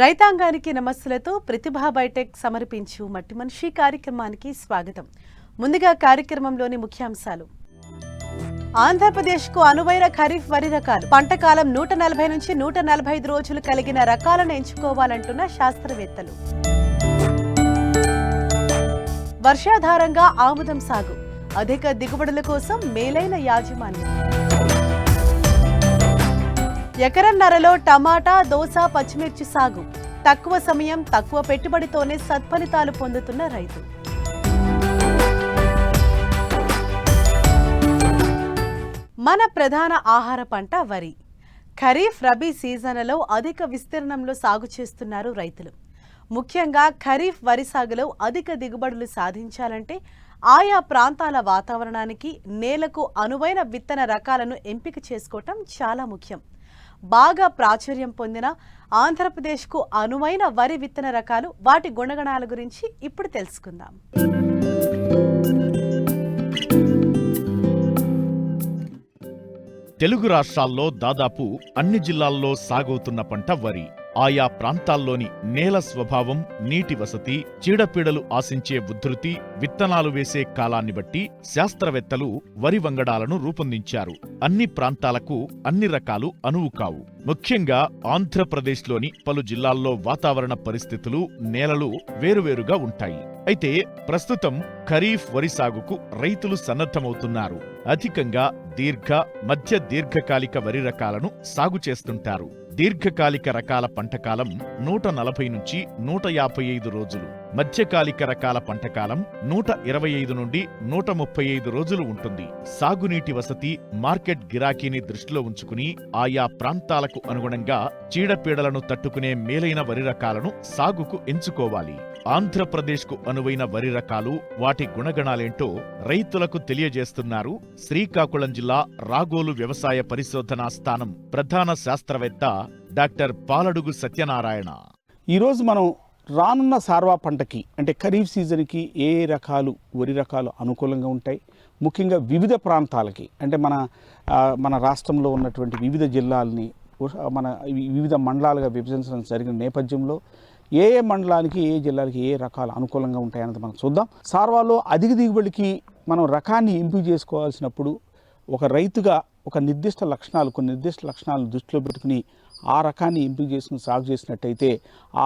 రైతాంగానికి నమస్సులతో ప్రతిభా బైటెక్ సమర్పించు మట్టి మనిషి కార్యక్రమానికి స్వాగతం. ముందుగా కార్యక్రమంలోని ముఖ్యాంశాలు. ఆంధ్రప్రదేశ్కు అనువైన ఖరీఫ్ వరి రకాలు. పంటకాలం 140 నుంచి 145 రోజులు కలిగిన రకాలను ఎంచుకోవాలంటున్న శాస్త్రవేత్తలు. వర్షాధారంగా ఆముదం సాగు. అధిక దిగుబడుల కోసం మేలైన యాజమాన్యం. ఎకరన్నరలో టమాటా, దోస, పచ్చిమిర్చి సాగు. తక్కువ సమయం, తక్కువ పెట్టుబడితోనే సత్ఫలితాలు పొందుతున్న రైతు. మన ప్రధాన ఆహార పంట వరి. ఖరీఫ్, రబీ సీజన్లలో అధిక విస్తీర్ణంలో సాగు చేస్తున్నారు రైతులు. ముఖ్యంగా ఖరీఫ్ వరి సాగులో అధిక దిగుబడులు సాధించాలంటే ఆయా ప్రాంతాల వాతావరణానికి, నేలకు అనువైన విత్తన రకాలను ఎంపిక చేసుకోవటం చాలా ముఖ్యం. బాగా ప్రాచుర్యం పొందిన ఆంధ్రప్రదేశ్కు అనువైన వరి విత్తన రకాలు, వాటి గుణగణాల గురించి ఇప్పుడు తెలుసుకుందాం. తెలుగు రాష్ట్రాల్లో దాదాపు అన్ని జిల్లాల్లో సాగవుతున్న పంట వరి. ఆయా ప్రాంతాల్లోని నేల స్వభావం, నీటి వసతి, చీడపీడలు ఆశించే ఉధృతి, విత్తనాలు వేసే కాలాన్ని బట్టి శాస్త్రవేత్తలు వరి వంగడాలను రూపొందించారు. అన్ని ప్రాంతాలకు అన్ని రకాలు అనువు కావు. ముఖ్యంగా ఆంధ్రప్రదేశ్లోని పలు జిల్లాల్లో వాతావరణ పరిస్థితులు, నేలలు వేరువేరుగా ఉంటాయి. అయితే ప్రస్తుతం ఖరీఫ్ వరి సాగుకు రైతులు సన్నద్ధమవుతున్నారు. అధికంగా దీర్ఘ, మధ్య దీర్ఘకాలిక వరి రకాలను సాగు చేస్తుంటారు. దీర్ఘకాలిక రకాల పంటకాలం 140 నుంచి 155 రోజులు, మధ్యకాలిక రకాల పంటకాలం 125 నుండి 135 రోజులు ఉంటుంది. సాగునీటి వసతి, మార్కెట్ గిరాకీని దృష్టిలో ఉంచుకుని ఆయా ప్రాంతాలకు అనుగుణంగా చీడపీడలను తట్టుకునే మేలైన వరి రకాలను సాగుకు ఎంచుకోవాలి. ఆంధ్రప్రదేశ్కు అనువైన వరి రకాలు, వాటి గుణగణాలేంటో రైతులకు తెలియజేస్తున్నారు శ్రీకాకుళం జిల్లా రాగోలు వ్యవసాయ పరిశోధనా స్థానం ప్రధాన శాస్త్రవేత్త డాక్టర్ పాలడుగు సత్యనారాయణ. ఈరోజు మనం రానున్న సార్వా పంటకి అంటే ఖరీఫ్ సీజన్కి ఏ రకాలు వరి రకాలు అనుకూలంగా ఉంటాయి, ముఖ్యంగా వివిధ ప్రాంతాలకి అంటే మన రాష్ట్రంలో ఉన్నటువంటి వివిధ జిల్లాలని మన వివిధ మండలాలుగా విభజించడం జరిగిన నేపథ్యంలో ఏ మండలానికి, ఏ జిల్లాలకి ఏ రకాలు అనుకూలంగా ఉంటాయన్నది మనం చూద్దాం. సార్వాలో అధిక దిగుబడికి మనం రకాన్ని ఎంపిక చేసుకోవాల్సినప్పుడు ఒక రైతుగా కొన్ని నిర్దిష్ట లక్షణాలను దృష్టిలో పెట్టుకుని ఆ రకాన్ని ఎంపిక చేసుకుని సాగు చేసినట్టయితే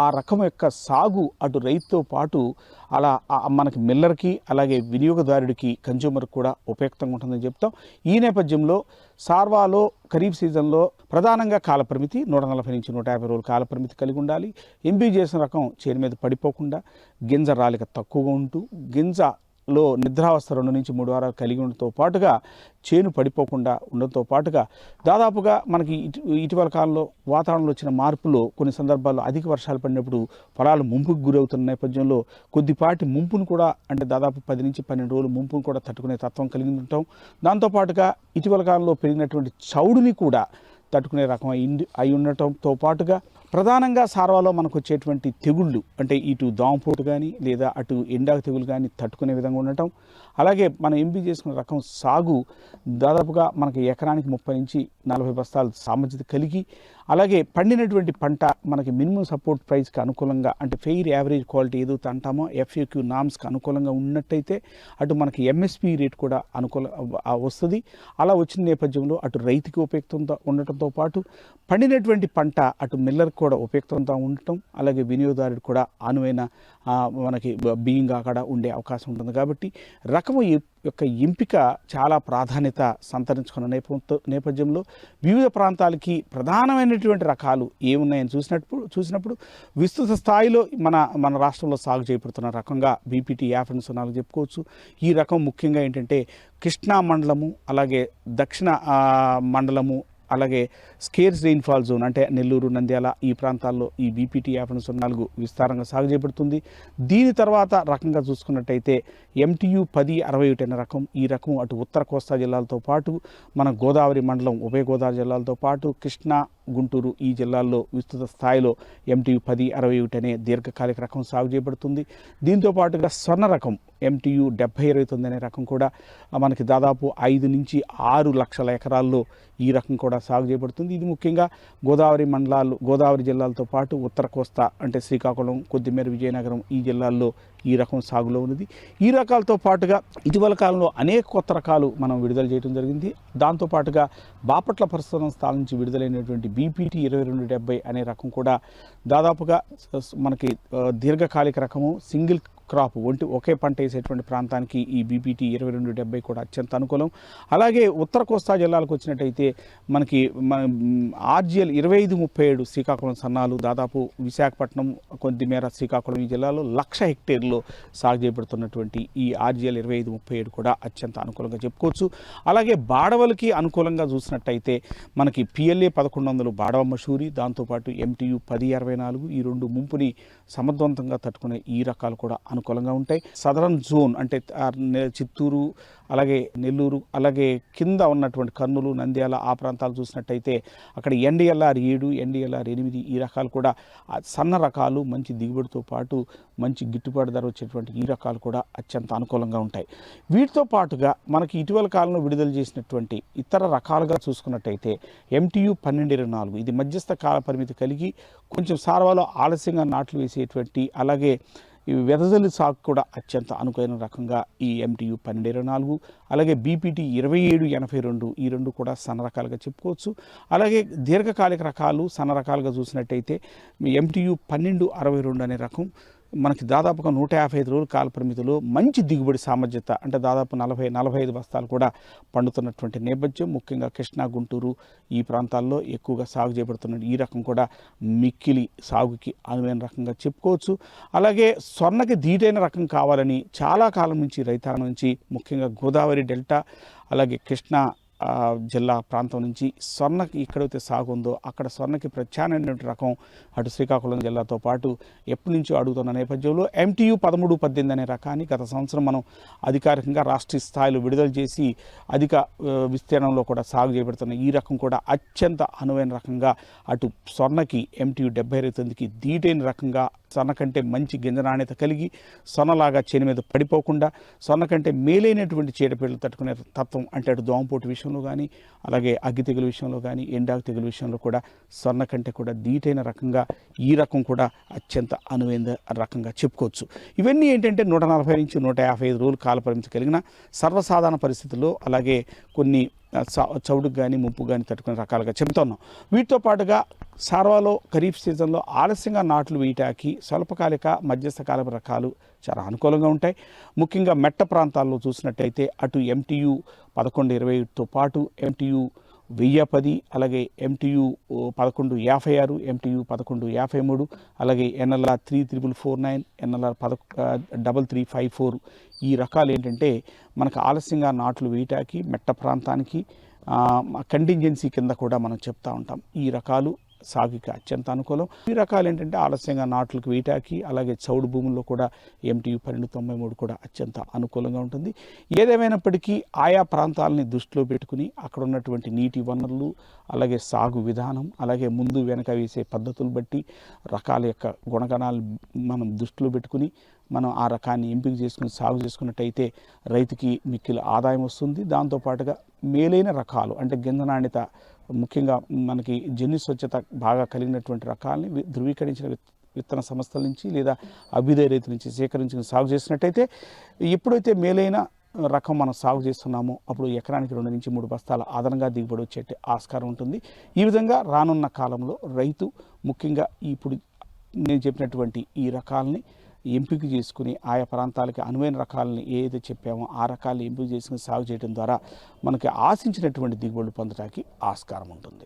ఆ రకం యొక్క సాగు అటు రైతుతో పాటు అలా మనకి మిల్లర్కి, అలాగే వినియోగదారుడికి, కన్జ్యూమర్కి కూడా ఉపయుక్తంగా ఉంటుందని చెప్తాం. ఈ నేపథ్యంలో సార్వాలో ఖరీఫ్ సీజన్లో ప్రధానంగా కాలపరిమితి 140 నుంచి 150 రోజులు కాలపరిమితి కలిగి ఉండాలి. ఎంపిక చేసిన రకం చేను మీద పడిపోకుండా, గింజ రాలిక తక్కువగా ఉంటూ, గింజలో నిద్రావస్థ 2 నుంచి 3 వారాలు కలిగి ఉండటంతో పాటుగా చేను పడిపోకుండా ఉండటంతో పాటుగా దాదాపుగా మనకి ఇటీవల కాలంలో వాతావరణంలో వచ్చిన మార్పులో కొన్ని సందర్భాల్లో అధిక వర్షాలు పడినప్పుడు పొలాలు ముంపుకు గురవుతున్న నేపథ్యంలో కొద్దిపాటి ముంపును కూడా అంటే దాదాపు 10 నుంచి 12 రోజులు ముంపును కూడా తట్టుకునే తత్వం కలిగి ఉంటాం. దాంతోపాటుగా ఇటీవల కాలంలో పెరిగినటువంటి చౌడుని కూడా తట్టుకునే రకం అయి ఉండటంతో పాటుగా ప్రధానంగా సార్వాలో మనకు వచ్చేటువంటి తెగుళ్ళు అంటే ఇటు దోమపోటు కానీ లేదా అటు ఎండాకు తెగులు కానీ తట్టుకునే విధంగా ఉండటం, అలాగే మనం ఎంపిక చేసుకున్న రకం సాగు దాదాపుగా మనకి ఎకరానికి 30 నుంచి 40 బస్తాలు సామర్థ్యత కలిగి, అలాగే పండినటువంటి పంట మనకి మినిమం సపోర్ట్ ప్రైస్కి అనుకూలంగా అంటే ఫెయిర్ యావరేజ్ క్వాలిటీ ఏదైతే అంటామో FAQ నామ్స్కి అనుకూలంగా ఉన్నట్టయితే అటు మనకి MSP రేట్ కూడా వస్తుంది. అలా వచ్చిన నేపథ్యంలో అటు రైతుకి ఉపయుక్తంగా ఉండటంతో పాటు పండినటువంటి పంట అటు మిల్లర్కి కూడా ఉపయుక్తంగా ఉండటం, అలాగే వినియోగదారుడు కూడా అనువైన మనకి బియ్యంగా అక్కడ ఉండే అవకాశం ఉంటుంది. కాబట్టి రకము యొక్క ఎంపిక చాలా ప్రాధాన్యత సంతరించుకున్న నేపథ్యంలో వివిధ ప్రాంతాలకి ప్రధానమైనటువంటి రకాలు ఏమున్నాయని చూసినప్పుడు విస్తృత స్థాయిలో మన రాష్ట్రంలో సాగు చేయబడుతున్న రకంగా BPT 50 చెప్పుకోవచ్చు. ఈ రకం ముఖ్యంగా ఏంటంటే కృష్ణా మండలము, అలాగే దక్షిణ మండలము, అలాగే స్కేర్స్ రెయిన్ఫాల్ జోన్ అంటే నెల్లూరు, నంద్యాల ఈ ప్రాంతాల్లో ఈ BPT 50 విస్తారంగా సాగు చేయబడుతుంది. దీని తర్వాత రకంగా చూసుకున్నట్టయితే MTU 1061 అనే రకం. ఈ రకం అటు ఉత్తర కోస్తా జిల్లాలతో పాటు మన గోదావరి మండలం, ఉభయ గోదావరి జిల్లాలతో పాటు కృష్ణా, గుంటూరు ఈ జిల్లాల్లో విస్తృత స్థాయిలో MTU 1061 అనే దీర్ఘకాలిక రకం సాగు చేయబడుతుంది. దీంతో పాటుగా స్వర్ణ రకం MTU 7029 అనే రకం కూడా మనకి దాదాపు 5 నుంచి 6 లక్షల ఎకరాల్లో ఈ రకం కూడా సాగు చేయబడుతుంది. ఇది ముఖ్యంగా గోదావరి జిల్లాలతో పాటు ఉత్తర కోస్తా అంటే శ్రీకాకుళం, కొద్దిమేర విజయనగరం ఈ జిల్లాల్లో ఈ రకం సాగులో ఉన్నది. ఈ రకాలతో పాటుగా ఇటీవల కాలంలో అనేక కొత్త రకాలు మనం విడుదల చేయడం జరిగింది. దాంతోపాటుగా బాపట్ల పరిశోధన స్థానం నుంచి విడుదలైనటువంటి BPT 2270 అనే రకం కూడా దాదాపుగా మనకి దీర్ఘకాలిక రకము, సింగిల్ క్రాప్ ఒకే పంట వేసేటువంటి ప్రాంతానికి ఈ BPT 2270 కూడా అత్యంత అనుకూలం. అలాగే ఉత్తర కోస్తా జిల్లాలకు వచ్చినట్టయితే మనకి RGL 2537 శ్రీకాకుళం సన్నాలు, దాదాపు విశాఖపట్నం, కొద్దిమేర శ్రీకాకుళం ఈ జిల్లాలో 1,00,000 హెక్టేర్లో సాగు చేయబడుతున్నటువంటి ఈ RGL 2537 కూడా అత్యంత అనుకూలంగా చెప్పుకోవచ్చు. అలాగే బాడవలకి అనుకూలంగా చూసినట్టయితే మనకి PLA 1100 బాడవ మషూరి, దాంతోపాటు MTU 1064 ఈ రెండు ముంపుని సమర్థవంతంగా తట్టుకునే ఈ రకాలు కూడా అనుకూలంగా ఉంటాయి. సదరన్ జోన్ అంటే చిత్తూరు, అలాగే నెల్లూరు, అలాగే కింద ఉన్నటువంటి కర్నూలు, నంద్యాల ఆ ప్రాంతాలు చూసినట్టయితే అక్కడ NDLR 7, NDLR 8 ఈ రకాలు కూడా సన్న రకాలు, మంచి దిగుబడితో పాటు మంచి గిట్టుబాటు ధర వచ్చేటువంటి ఈ రకాలు కూడా అత్యంత అనుకూలంగా ఉంటాయి. వీటితో పాటుగా మనకి ఇటీవల కాలంలో విడుదల చేసినటువంటి ఇతర రకాలుగా చూసుకున్నట్టయితే MTU 1224 ఇది మధ్యస్థ కాల పరిమితి కలిగి కొంచెం సార్వాలో ఆలస్యంగా నాట్లు వేసేటువంటి, అలాగే ఈ వెదజల్లి సాగు కూడా అత్యంత అనుకూలమైన రకంగా ఈ MTU 1224, అలాగే BPT 2782 ఈ రెండు కూడా సన్న రకాలుగా చెప్పుకోవచ్చు. అలాగే దీర్ఘకాలిక రకాలు సన్న రకాలుగా చూసినట్టయితే MTU 1262 అనే రకం మనకి దాదాపుగా 155 రోజుల కాల పరిమితిలో మంచి దిగుబడి సామర్థ్యత అంటే దాదాపు 40-45 బస్తాలు కూడా పండుతున్నటువంటి నేపథ్యం. ముఖ్యంగా కృష్ణా, గుంటూరు ఈ ప్రాంతాల్లో ఎక్కువగా సాగు చేయబడుతున్న ఈ రకం కూడా మిక్కిలి సాగుకి అనువైన రకంగా చెప్పుకోవచ్చు. అలాగే స్వర్ణకి ధీటైన రకం కావాలని చాలా కాలం నుంచి రైతాంగం నుంచి, ముఖ్యంగా గోదావరి డెల్టా అలాగే కృష్ణా జిల్లా ప్రాంతం నుంచి స్వర్ణకి ఎక్కడైతే సాగు ఉందో అక్కడ స్వర్ణకి ప్రత్యామ్నాయమైన రకం అటు శ్రీకాకుళం జిల్లాతో పాటు ఎప్పటి నుంచో అడుగుతున్న నేపథ్యంలో MTU 1318 అనే రకాన్ని గత సంవత్సరం మనం అధికారికంగా రాష్ట్రీయ స్థాయిలో విడుదల చేసి అధిక విస్తీర్ణంలో కూడా సాగు చేయబడుతున్న ఈ రకం కూడా అత్యంత అనువైన రకంగా అటు స్వర్ణకి MTU 7029కి ధీటైన రకంగా స్వర్ణ కంటే మంచి గింజ నాణ్యత కలిగి స్వర్ణలాగా చేను మీద పడిపోకుండా స్వర్ణ కంటే మేలైనటువంటి చీడపీడలు తట్టుకునే తత్వం అంటే అటు దోమపోటు విషయంలో కానీ, అలాగే అగ్గి తెగులు విషయంలో కానీ, ఎండాకు తెగులు విషయంలో కూడా స్వర్ణ కంటే కూడా ధీటైన రకంగా ఈ రకం కూడా అత్యంత అనువైన రకంగా చెప్పుకోవచ్చు. ఇవన్నీ ఏంటంటే 140 నుంచి 155 రోజులు కాల పరిమితి కలిగిన సర్వసాధారణ పరిస్థితుల్లో, అలాగే కొన్ని చౌడుకు కానీ ముప్పు కానీ తట్టుకునే రకాలుగా చెబుతున్నాం. వీటితో పాటుగా సార్వాలో ఖరీఫ్ సీజన్లో ఆలస్యంగా నాట్లు వేయటానికి స్వల్పకాలిక మధ్యస్థకాల రకాలు చాలా అనుకూలంగా ఉంటాయి. ముఖ్యంగా మెట్ట ప్రాంతాల్లో చూసినట్టయితే అటు MTU 1120తో పాటు MTU 1010, అలాగే MTU 1156, MTU 1153, అలాగే NLR 3449, NLR 3354 ఈ రకాలు ఏంటంటే మనకు ఆలస్యంగా నాట్లు వేయటానికి మెట్ట ప్రాంతానికి కంటింజెన్సీ కింద కూడా మనం చెప్తా ఉంటాం. ఈ రకాలు సాగుకి అత్యంత అనుకూలం. ఈ రకాలు ఏంటంటే ఆలస్యంగా నాట్లకు వేయటానికి, అలాగే చౌడు భూముల్లో కూడా MTU 1293 కూడా అత్యంత అనుకూలంగా ఉంటుంది. ఏదేమైనప్పటికీ ఆయా ప్రాంతాలని దృష్టిలో పెట్టుకుని అక్కడ ఉన్నటువంటి నీటి వనరులు, అలాగే సాగు విధానం, అలాగే ముందు వెనక వేసే పద్ధతులు బట్టి రకాల యొక్క గుణగణాలు మనం దృష్టిలో పెట్టుకుని మనం ఆ రకాన్ని ఎంపిక చేసుకుని సాగు చేసుకున్నట్టయితే రైతుకి మిక్కిలి ఆదాయం వస్తుంది. దాంతోపాటుగా మేలైన రకాలు అంటే గింజ నాణ్యత, ముఖ్యంగా మనకి జన్యు స్వచ్ఛత బాగా కలిగినటువంటి రకాలని ధృవీకరించిన విత్తన సంస్థల నుంచి లేదా అభ్యుదయ రైతుల నుంచి సేకరించుకుని సాగు చేసినట్టయితే ఎప్పుడైతే మేలైన రకం మనం సాగు చేస్తున్నామో అప్పుడు ఎకరానికి 2 నుంచి 3 బస్తాల అదనంగా దిగుబడి వచ్చే ఆస్కారం ఉంటుంది. ఈ విధంగా రానున్న కాలంలో రైతు ముఖ్యంగా ఇప్పుడు నేను చెప్పినటువంటి ఈ రకాలని ఎంపిక చేసుకుని ఆయా ప్రాంతాలకి అనువైన రకాలని ఏదైతే చెప్పామో ఆ రకాలను ఎంపిక చేసుకుని సాగు చేయడం ద్వారా మనకి ఆశించినటువంటి దిగుబడులు పొందడానికి ఆస్కారం ఉంటుంది.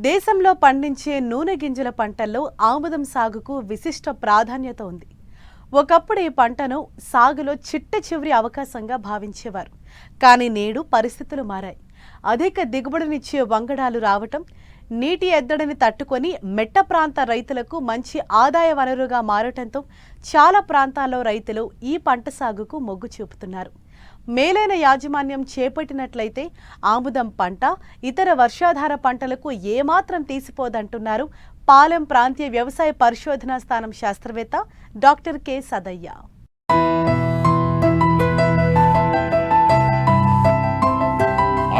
దేశంలో పండించే నూనె గింజల పంటల్లో ఆముదం సాగుకు విశిష్ట ప్రాధాన్యత ఉంది. ఒకప్పుడు ఈ పంటను సాగులో చిట్ట చివరి అవకాశంగా భావించేవారు. కానీ నేడు పరిస్థితులు మారాయి. అధిక దిగుబడినిచ్చే వంగడాలు రావటం, నీటి ఎద్దడిని తట్టుకొని మెట్ట ప్రాంత రైతులకు మంచి ఆదాయ వనరుగా మారటంతో చాలా ప్రాంతాల్లో రైతులు ఈ పంట సాగుకు మొగ్గు చూపుతున్నారు. మేలైన యాజమాన్యం చేపట్టినట్లయితే ఆముదం పంట ఇతర వర్షాధార పంటలకు ఏమాత్రం తీసిపోదంటున్నారు పాలెం ప్రాంతీయ వ్యవసాయ పరిశోధనా స్థానం శాస్త్రవేత్త డాక్టర్ కె సదయ్య.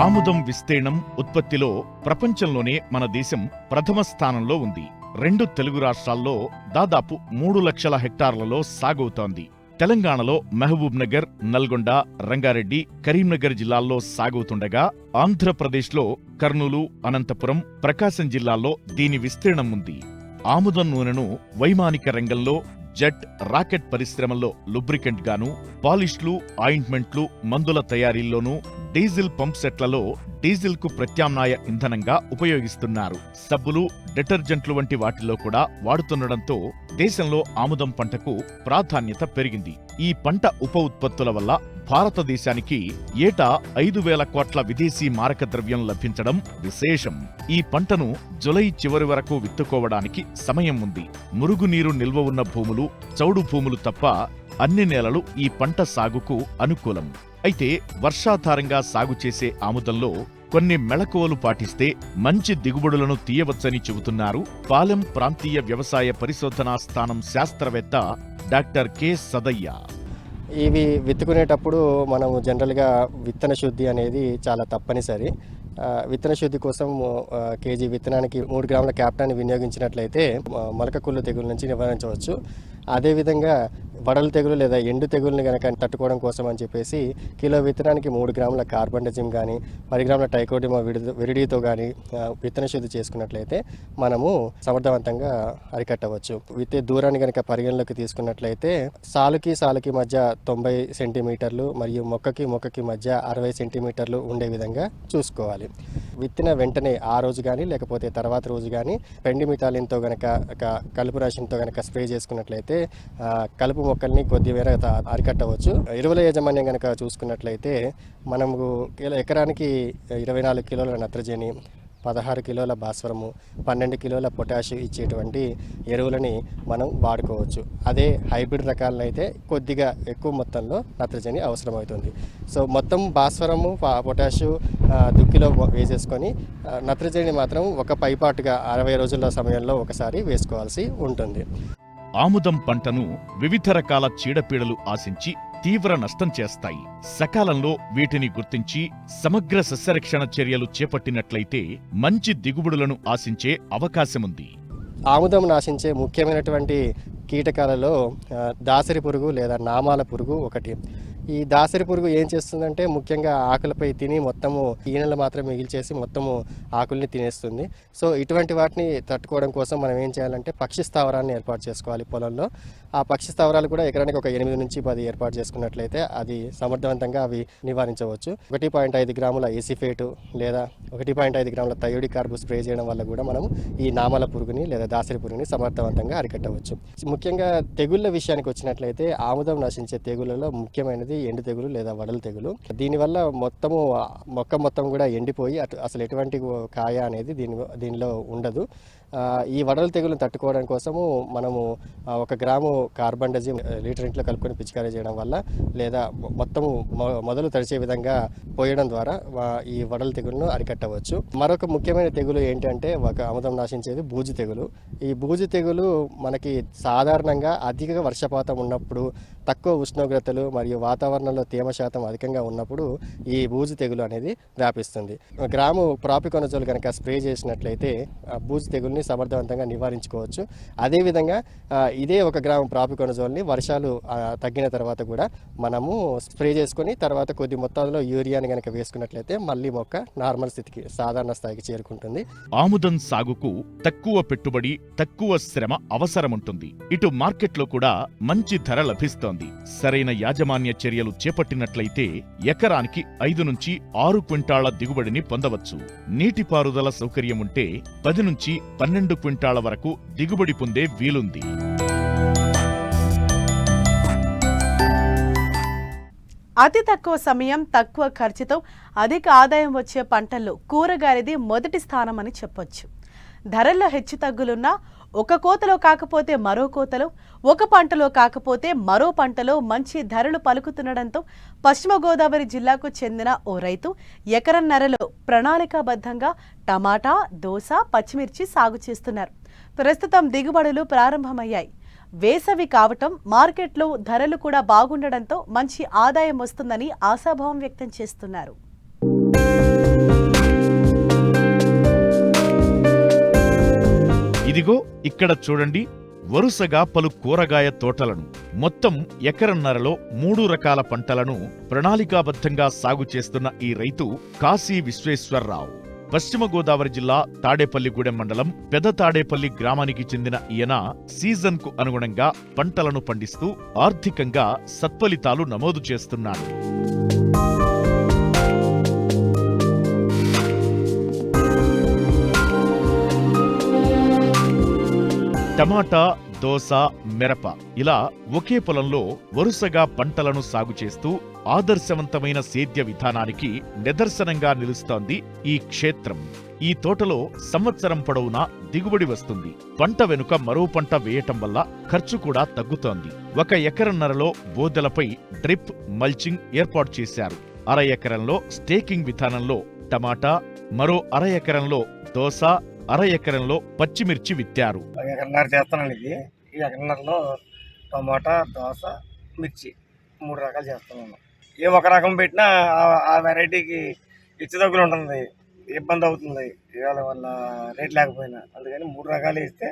ఆముదం విస్తీర్ణం ఉత్పత్తిలో ప్రపంచంలోనే మన దేశం ప్రథమ స్థానంలో ఉంది. 2 తెలుగు రాష్ట్రాల్లో దాదాపు 3 లక్షల హెక్టార్లలో సాగవుతోంది. తెలంగాణలో మహబూబ్ నగర్, నల్గొండ, రంగారెడ్డి, కరీంనగర్ జిల్లాల్లో సాగవుతుండగా ఆంధ్రప్రదేశ్లో కర్నూలు, అనంతపురం, ప్రకాశం జిల్లాల్లో దీని విస్తీర్ణం ఉంది. ఆముదం నూనెను వైమానిక రంగంలో, జెట్, రాకెట్ పరిశ్రమల్లో లూబ్రికెంట్ గాను, పాలిష్లు, ఆయింట్మెంట్లు, మందుల తయారీల్లోనూ, డీజిల్ పంప్ సెట్లలో డీజిల్ కు ప్రత్యామ్నాయ ఇంధనంగా ఉపయోగిస్తున్నారు. సబ్బులు, డిటర్జెంట్లు వంటి వాటిల్లో కూడా వాడుతుండటంతో దేశంలో ఆముదం పంటకు ప్రాధాన్యత పెరిగింది. ఈ పంట ఉప ఉత్పత్తుల వల్ల భారతదేశానికి ఏటా 5,000 కోట్ల విదేశీ మారక ద్రవ్యం లభించడం విశేషం. ఈ పంటను జులై చివరి వరకు విత్తుకోవడానికి సమయం ఉంది. మురుగునీరు నిల్వ ఉన్న భూములు, చౌడు భూములు తప్ప అన్ని నేలలు ఈ పంట సాగుకు అనుకూలం. అయితే వర్షాధారంగా సాగు చేసే ఆముదంలో కొన్ని మెళకువలు పాటిస్తే మంచి దిగుబడులను తీయవచ్చని చెబుతున్నారు పాలెం ప్రాంతీయ వ్యవసాయ పరిశోధనా స్థానం శాస్త్రవేత్త డాక్టర్ కె సదయ్య. ఇవి విత్తుకునేటప్పుడు మనము జనరల్గా విత్తన శుద్ధి అనేది చాలా తప్పనిసరి. విత్తన శుద్ధి కోసం కేజీ విత్తనానికి 3 గ్రాముల క్యాప్టాన్ని వినియోగించినట్లయితే మొలక కుళ్ళు తెగుల నుంచి నివారించవచ్చు. అదేవిధంగా వడలు తెగులు లేదా ఎండు తెగుల్ని కనుక తట్టుకోవడం కోసం అని చెప్పేసి కిలో విత్తనానికి 3 గ్రాముల కార్బండజిమ్ కానీ 10 గ్రాముల టైకోడిమా విరిడితో కానీ విత్తన శుద్ధి చేసుకున్నట్లయితే మనము సమర్థవంతంగా అరికట్టవచ్చు. విత్తే దూరాన్ని కనుక పరిగణలోకి తీసుకున్నట్లయితే సాలుకి మధ్య 90 సెంటీమీటర్లు మరియు మొక్కకి మధ్య 60 సెంటీమీటర్లు ఉండే విధంగా చూసుకోవాలి. విత్తిన వెంటనే ఆ రోజు కానీ లేకపోతే తర్వాత రోజు కానీ పెండిమిటాలిన్తో గనక కలుపు రాశితో గనక స్ప్రే చేసుకున్నట్లయితే కలుపు మొక్కల్ని కొద్ది మేర అరికట్టవచ్చు. ఎరువుల యాజమాన్యం కనుక చూసుకున్నట్లయితే మనము ఎకరానికి 24 కిలోల నత్రజని, 16 కిలోల భాస్వరము, 12 కిలోల పొటాష్ ఇచ్చేటువంటి ఎరువులని మనం వాడుకోవచ్చు. అదే హైబ్రిడ్ రకాలను అయితే కొద్దిగా ఎక్కువ మొత్తంలో నత్రజని అవసరమవుతుంది. సో మొత్తం భాస్వరము, పొటాషు దుక్కిలో వేసేసుకొని నత్రజని మాత్రం ఒక పైపాటుగా 60 రోజుల సమయంలో ఒకసారి వేసుకోవాల్సి ఉంటుంది. ఆముదం పంటను వివిధ రకాల చీడపీడలు ఆశించి తీవ్ర నష్టం చేస్తాయి. సకాలంలో వీటిని గుర్తించి సమగ్ర సస్యరక్షణ చర్యలు చేపట్టినట్లయితే మంచి దిగుబడులను ఆశించే అవకాశముంది. ఆముదం నాశించే ముఖ్యమైనటువంటి కీటకాలలో దాసరి పురుగు లేదా నామాల పురుగు ఒకటి. ఈ దాసరి పురుగు ఏం చేస్తుందంటే ముఖ్యంగా ఆకులపై తిని మొత్తము ఈనెలు మాత్రం మిగిల్చేసి మొత్తము ఆకుల్ని తినేస్తుంది. సో ఇటువంటి వాటిని తట్టుకోవడం కోసం మనం ఏం చేయాలంటే పక్షి స్థావరాన్ని ఏర్పాటు చేసుకోవాలి పొలంలో. ఆ పక్షి స్థావరాలు కూడా ఎకరానికి ఒక 8 నుంచి 10 ఏర్పాటు చేసుకున్నట్లయితే అది సమర్థవంతంగా అవి నివారించవచ్చు. 1.5 గ్రాముల ఎసిఫేటు లేదా 1.5 గ్రాముల థయోడి కార్బు స్ప్రే చేయడం వల్ల కూడా మనం ఈ నామాల పురుగుని లేదా దాసరి పురుగుని సమర్థవంతంగా అరికట్టవచ్చు. ముఖ్యంగా తెగుళ్ళ విషయానికి వచ్చినట్లయితే ఆముదం నశించే తెగుళ్లలో ముఖ్యమైనది ఎండు తెగులు లేదా వడలు తెగులు. దీనివల్ల మొక్క మొత్తం కూడా ఎండిపోయి అసలు ఎటువంటి కాయ అనేది దీనిలో ఉండదు. ఈ వడల తెగులను తట్టుకోవడం కోసము మనము 1 గ్రాము కార్బండజిమ్ లీటర్ ఇంట్లో కలుపుకొని పిచికారీ చేయడం వల్ల లేదా మొత్తము మొదలు తడిచే విధంగా పోయడం ద్వారా ఈ వడల తెగులను అరికట్టవచ్చు. మరొక ముఖ్యమైన తెగులు ఏంటంటే ఆముదం నాశించేది బూజు తెగులు. ఈ బూజు తెగులు మనకి సాధారణంగా అధిక వర్షపాతం ఉన్నప్పుడు, తక్కువ ఉష్ణోగ్రతలు మరియు వాతావరణంలో తేమ శాతం అధికంగా ఉన్నప్పుడు ఈ బూజు తెగులు అనేది వ్యాపిస్తుంది. గ్రాము ప్రాపికొనజోల్ కనుక స్ప్రే చేసినట్లయితే బూజు తెగుల్ని సమర్థవంతంగా నివారించుకోవచ్చు. అదేవిధంగా ఇదే 1 గ్రాము ప్రాపికొనజోల్ని వర్షాలు తగ్గిన తర్వాత కూడా మనము స్ప్రే చేసుకొని తర్వాత కొద్ది మొత్తంలో యూరియాని కనుక వేసుకున్నట్లయితే మళ్ళీ మొక్క నార్మల్ స్థితికి, సాధారణ స్థాయికి చేరుకుంటుంది. ఆముదం సాగుకు తక్కువ పెట్టుబడి, తక్కువ శ్రమ అవసరముంటుంది. ఇటు మార్కెట్లో కూడా మంచి ధర లభిస్తోంది. సరైన యాజమాన్య చర్యలు చేపట్టినట్లయితే ఎకరానికి 5 నుంచి 6 క్వింటాళ్ల దిగుబడిని పొందవచ్చు. నీటిపారుదల సౌకర్యం ఉంటే 10 నుంచి 12 క్వింటాళ్ల వరకు దిగుబడి పొందే వీలుంది. అతి తక్కువ సమయం, తక్కువ ఖర్చుతో అధిక ఆదాయం వచ్చే పంటల్లో కూరగాయలది మొదటి స్థానం అని చెప్పొచ్చు. ధరల్లో హెచ్చుతగ్గులున్నా ఒక కోతలో కాకపోతే మరో కోతలో, ఒక పంటలో కాకపోతే మరో పంటలో మంచి ధరలు పలుకుతుండడంతో పశ్చిమ గోదావరి జిల్లాకు చెందిన ఓ రైతు ఎకరన్నరలో ప్రణాళికాబద్ధంగా టమాటా, దోస, పచ్చిమిర్చి సాగు చేస్తున్నారు. ప్రస్తుతం దిగుబడులు ప్రారంభమయ్యాయి. వేసవి కావటం, మార్కెట్లో ధరలు కూడా బాగుండడంతో మంచి ఆదాయం వస్తుందని ఆశాభావం వ్యక్తం చేస్తున్నారు. ఇదిగో ఇక్కడ చూడండి, వరుసగా పలు కూరగాయ తోటలను, మొత్తం ఎకరన్నరలో 3 రకాల పంటలను ప్రణాళికాబద్ధంగా సాగు చేస్తున్న ఈ రైతు కాశీ విశ్వేశ్వరరావు. పశ్చిమ గోదావరి జిల్లా తాడేపల్లిగూడెం మండలం పెద తాడేపల్లి గ్రామానికి చెందిన ఈయన సీజన్కు అనుగుణంగా పంటలను పండిస్తూ ఆర్థికంగా సత్ఫలితాలు నమోదు చేస్తున్నాడు. టమాటా, దోస, మిరప ఇలా ఒకే పొలంలో వరుసగా పంటలను సాగు చేస్తూ ఆదర్శవంతమైన సేద్య విధానానికి నిదర్శనంగా నిలుస్తోంది ఈ క్షేత్రం. ఈ తోటలో సంవత్సరం పొడవునా దిగుబడి వస్తుంది. పంట వెనుక మరో పంట వేయటం వల్ల ఖర్చు కూడా తగ్గుతోంది. 1 ఎకరన్నరలో బోదెలపై డ్రిప్, మల్చింగ్ ఏర్పాటు చేశారు. 1/2 ఎకరంలో స్టేకింగ్ విధానంలో టమాటా, మరో 1/2 ఎకరంలో దోస, 1/2 ఎకరంలో పచ్చిమిర్చి విత్తారు. ఎకరన్నర చేస్తానండి. ఈ ఎకరన్నరలో టమాటా, దోస, మిర్చి 3 రకాలు చేస్తున్నాను. ఏ ఒక రకం పెట్టినా ఆ వెరైటీకి హెచ్చు తగ్గులు ఉంటుంది, ఇబ్బంది అవుతుంది ఇవాళ వల్ల రేట్ లేకపోయినా. అందుకని 3 రకాలు వేస్తే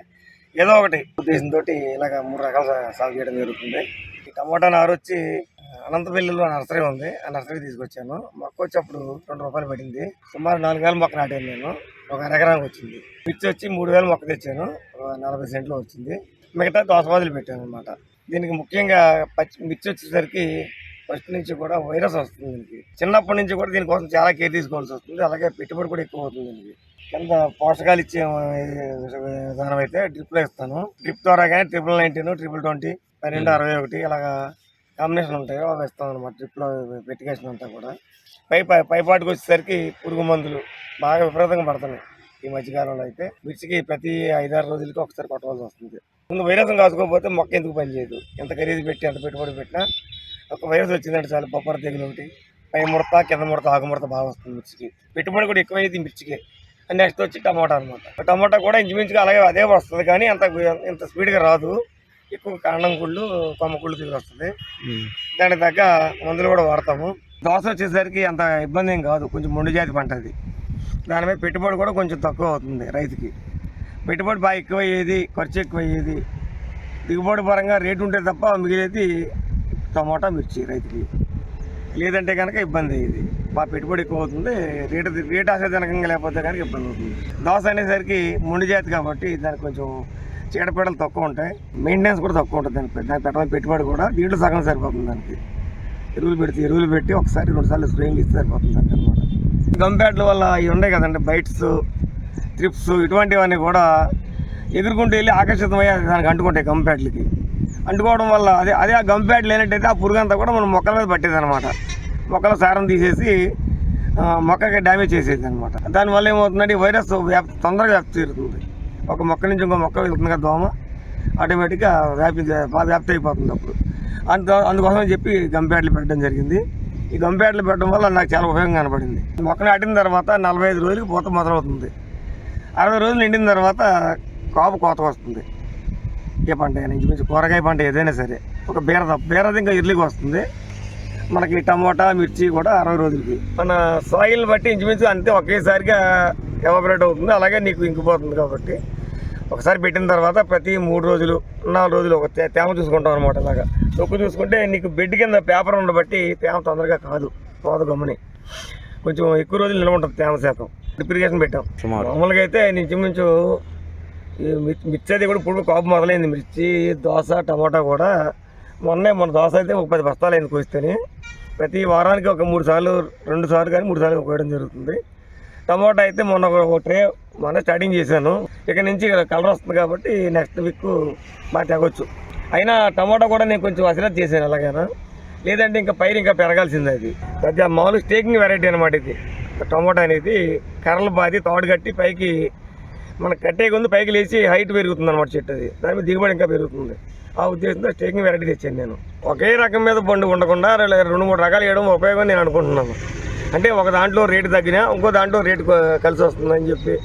ఏదో ఒకటి ఉద్దేశంతో ఇలాగ 3 రకాలు సాగు చేయడం జరుగుతుంది. ఈ టమాటా నారు వచ్చి అనంతపల్లిలో నర్సరీ ఉంది, ఆ నర్సరీ తీసుకొచ్చాను. మొక్క వచ్చి అప్పుడు 2 రూపాయలు పడింది. సుమారు 4 వేల మొక్క నాటాను నేను. 1 ఎకరానికి వచ్చింది. మిర్చి వచ్చి 3 వేల మొక్క తెచ్చాను, 40 సెంట్లో వచ్చింది. మిగతా దోసబాదులు పెట్టాను అనమాట. దీనికి ముఖ్యంగా మిర్చి వచ్చేసరికి ఫస్ట్ నుంచి కూడా వైరస్ వస్తుంది. దీనికి చిన్నప్పటి నుంచి కూడా దీనికోసం చాలా కేర్ తీసుకోవాల్సి వస్తుంది. అలాగే పెట్టుబడి కూడా ఎక్కువ అవుతుంది. దీనికి కింద పోషకాలు ఇచ్చే విధానం అయితే డ్రిప్లో ఇస్తాను. డ్రిప్ ద్వారా కానీ 1919, 2020, 1261 ఇలాగా కాంబినేషన్ ఉంటాయో అవి ఇస్తాం అనమాట. డ్రిప్లో పెట్టుకేషన్ అంతా కూడా పైపాటికి వచ్చేసరికి పురుగు మందులు బాగా విపరీతంగా పడుతున్నాయి ఈ మధ్యకాలంలో. అయితే మిర్చికి ప్రతి 5-6 రోజులకి ఒకసారి కొట్టవలసి వస్తుంది. ముందు వైరస్ కాసుకోకపోతే మొక్క ఎందుకు పనిచేయదు. ఎంత ఖరీదు పెట్టి ఎంత పెట్టుబడి పెట్టినా ఒక వైరస్ వచ్చిందంటే చాలు. బొబ్బర తెగులు ఒకటి, పై ముడత, కింద ముడత, ఆకు ముడత బాగా వస్తుంది మిర్చికి. పెట్టుబడి కూడా ఎక్కువైంది మిర్చికి. నెక్స్ట్ వచ్చి టమాటా అనమాట. టమాటా కూడా ఇంచుమించుగా అలాగే అదే వస్తుంది, కానీ ఇంత స్పీడ్గా రాదు. ఎక్కువ కాండం కుళ్ళు, కొమ్మ కుళ్ళు తెగులు వస్తుంది. దానికి తగ్గ మందులు కూడా వాడతాము. దోస వచ్చేసరికి అంత ఇబ్బంది ఏం కాదు, కొంచెం మొండి జాతి పంట అది. దాని మీద పెట్టుబడి కూడా కొంచెం తక్కువ అవుతుంది రైతుకి. పెట్టుబడి బాగా ఎక్కువ అయ్యేది, ఖర్చు ఎక్కువ అయ్యేది. దిగుబడి పరంగా రేటు ఉంటే తప్ప మిగిలేది టమాటా, మిర్చి రైతుకి. లేదంటే కనుక ఇబ్బంది అయ్యేది. బాగా పెట్టుబడి ఎక్కువ అవుతుంది, రేటు ఆశాజనకంగా లేకపోతే కనుక ఇబ్బంది అవుతుంది. దోస అనేసరికి మొండి జాతి కాబట్టి దానికి కొంచెం చీడపీడలు తక్కువ ఉంటాయి, మెయింటెనెన్స్ కూడా తక్కువ ఉంటుంది. దానికి పెట్టడం పెట్టుబడి కూడా దీంట్లో సగం సరిపోతుంది. దానికి ఎరువులు పెట్టి ఒకసారి 2 సార్లు స్ప్రేయింగ్ ఇస్తే సరిపోతుంది దానికి అనమాట. గంపేట్ల వల్ల ఇవి ఉన్నాయి కదండి, బైట్స్, త్రిప్స్, ఇటువంటివన్నీ కూడా ఎగురుకుంటూ వెళ్ళి ఆకర్షితమయ్యి దానికి అంటుకుంటాయి. గంపేట్లకి అంటుకోవడం వల్ల అదే ఆ గంపేట లేనట్టయితే ఆ పురుగంతా కూడా మనం మొక్కల మీద పట్టేది అనమాట. మొక్కల సారం తీసేసి మొక్కకి డ్యామేజ్ చేసేది అనమాట. దానివల్ల ఏమవుతుందంటే వైరస్ తొందరగా వ్యాప్తి తీరుతుంది. ఒక మొక్క నుంచి ఇంకో మొక్క వెళ్తుంది కదా, దోమ ఆటోమేటిక్గా వ్యాప్తి అయిపోతుంది. అప్పుడు అందుకోసం చెప్పి గంపేటలు పెట్టడం జరిగింది. ఈ గంపేటలు పెట్టడం వల్ల నాకు చాలా ఉపయోగం కనపడింది. మొక్క నాటిన తర్వాత 45 రోజులకి పూత మొదలవుతుంది. 60 రోజులు నిండిన తర్వాత కాపు కోత వస్తుంది. ఏ పంట అయినా, ఇంచుమించు కూరగాయ పంట ఏదైనా సరే. ఒక బీరద ఇంకా ఇర్లీకి వస్తుంది. మనకి టమోటా, మిర్చి కూడా 60 రోజులకి. మన సాయిల్ని బట్టి ఇంచుమించు అంతే ఒకేసారిగా ఎవాపరేట్ అవుతుంది. అలాగే నీకు ఇంకిపోతుంది. కాబట్టి ఒకసారి పెట్టిన తర్వాత ప్రతి 3 రోజులు, 4 రోజులు ఒక తేమ చూసుకుంటాం అనమాట. అలాగా తొక్కు చూసుకుంటే నీకు బెడ్ కింద పేపర్ ఉండబట్టి తేమ తొందరగా పోదు గమ్మని. కొంచెం ఎక్కువ రోజులు నిల్వ ఉంటుంది తేమ శాతం. డ్రిప్రిగేషన్ పెట్టాం. మామూలుగా అయితే ఇంచుమించు మిర్చి అది కూడా ఇప్పుడు కాపు మొదలైంది. మిర్చి, దోస, టమాటా కూడా మొన్న దోస అయితే ఒక 10 బస్తాలు అయింది కోస్తేనే. ప్రతి వారానికి ఒక 3 సార్లు, 2 సార్లు కానీ 3 సార్లు కోయడం జరుగుతుంది. టమాటా అయితే మొన్న స్టార్టింగ్ చేశాను. ఇక నుంచి కలర్ వస్తుంది కాబట్టి నెక్స్ట్ వీక్ బాగా తెగొచ్చు. అయినా టమాటా కూడా నేను కొంచెం అసలు చేశాను అలాగైనా. లేదంటే ఇంకా పైరు ఇంకా పెరగాల్సింది. అది పెద్ద మామూలు స్టేకింగ్ వెరైటీ అనమాట. ఇది టమాటా అనేది కర్రలు బాది తోడు కట్టి పైకి మనకు కట్టే కొంది పైకి లేచి హైట్ పెరుగుతుంది అనమాట చెట్టు. అది దాని మీద దిగుబడి ఇంకా పెరుగుతుంది. ఆ ఉద్దేశంతో స్టేకింగ్ వెరైటీ తెచ్చాను నేను. ఒకే రకం మీద బండు ఉండకుండా 2-3 రకాలు వేయడం ఉపయోగం నేను అనుకుంటున్నాను. అంటే ఒక దాంట్లో రేటు తగ్గినా ఇంకో దాంట్లో రేటు కలిసి వస్తుందని చెప్పి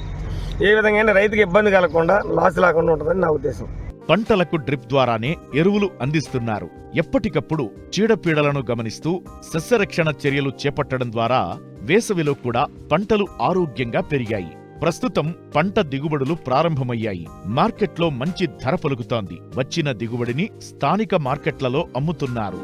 ఏ విధంగా రైతుకి ఇబ్బంది కలగకుండా లాస్ లేకుండా ఉంటుందని నా ఉద్దేశం. పంటలకు డ్రిప్ ద్వారానే ఎరువులు అందిస్తున్నారు. ఎప్పటికప్పుడు చీడపీడలను గమనిస్తూ సస్యరక్షణ చర్యలు చేపట్టడం ద్వారా వేసవిలో కూడా పంటలు ఆరోగ్యంగా పెరిగాయి. ప్రస్తుతం పంట దిగుబడులు ప్రారంభమయ్యాయి. మార్కెట్లో మంచి ధర పలుకుతోంది. వచ్చిన దిగుబడిని స్థానిక మార్కెట్లలో అమ్ముతున్నారు.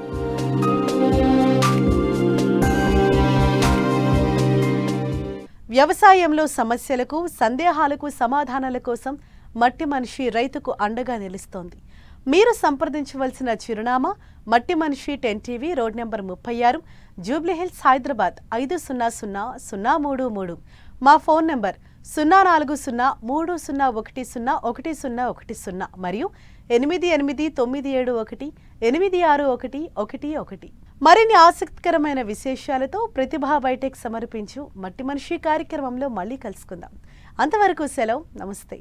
వ్యవసాయంలో సమస్యలకు, సందేహాలకు సమాధానాల కోసం మట్టి మనిషి రైతుకు అండగా నిలుస్తోంది. మీరు సంప్రదించవలసిన చిరునామా మట్టి మనిషి 10 TV, road number 36, Jubilee Hills, Hyderabad 500033. మా ఫోన్ నెంబర్ 0403010110 మరియు 8897186111. మరిన్ని ఆసక్తికరమైన విశేషాలతో ప్రతిభా బైటెక్ సమర్పించు మట్టి మనిషి కార్యక్రమంలో మళ్ళీ కలుసుకుందాం. అంతవరకు సెలవు. నమస్తే.